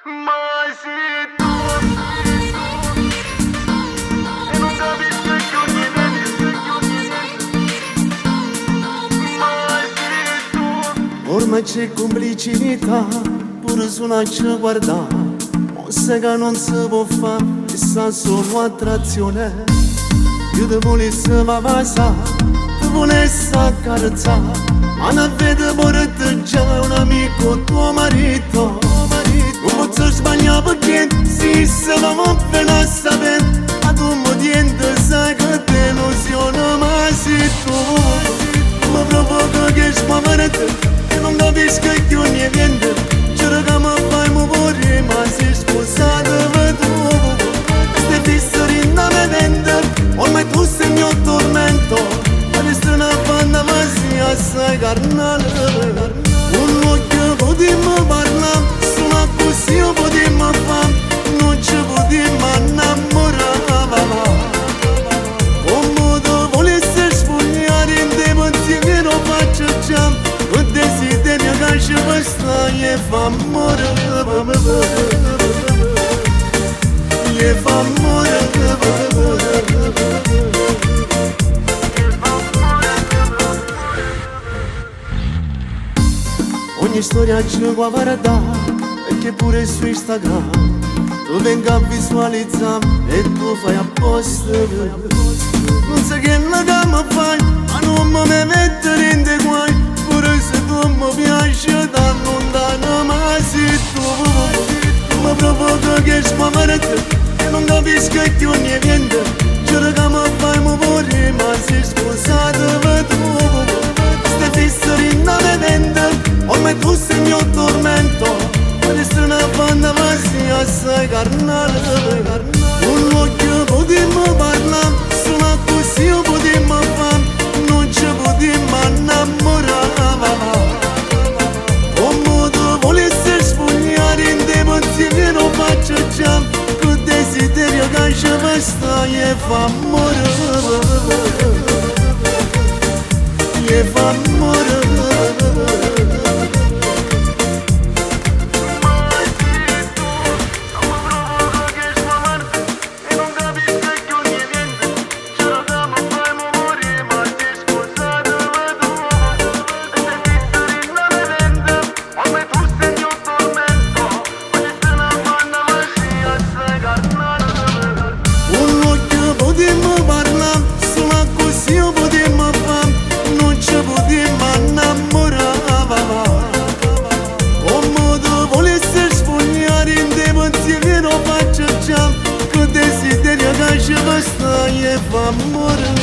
Mas e tu? E non capisco che ogni Mas e tu? Ormai c'è complicità, pure su una ci guarda, mosse che non si può fare, questa solo attrazione. Io ti volessi ma passa, ti volessi accarezzare, ma non vede pure te già un amico tuo marito. Non posso sbagliare perché si va appena a sapere, ma tu mi tienti sai che ti illusione. Ma se tu mi provoca che spaventa e non capisco che ogni niente, cerca mi fai muovere ma sei sposato per tu. Stai fisso in me vende, ormai tu sei il mio tormento, ma questa è una banda ma si assai carnale. Un occhio potremmo parlare, sono così io potremmo fare, non ci potremmo innamorare. Come tu volessi sfogliare in te pensieri lo faccio già, il desiderio che ci basta gli fa amore, gli fa amore. Ogni storia ci può guardare, perché pure su Instagram tu venga a visualizzare e tu fai apposta. Non sai che la cama fai, ma non mi mettere in dei guai, pure se tu mi piaci da lontano. Ma se tu mi provoca che spaventa e non capisco che ogni niente, cerca mi fai muovere ma sei sposato per tu. Stai fisso in me vende, ormai tu sei il mio tormento, questa è una banda ma si assai carnale. Un occhio potremmo parlare, sono così io potremmo fare, non ci potremmo innamorare. Come tu volessi sfogliare in te pensieri lo faccio già, che desiderio che ci basta gli fa amore, gli fa amore. Che desiderio che ci basta gli fa amore.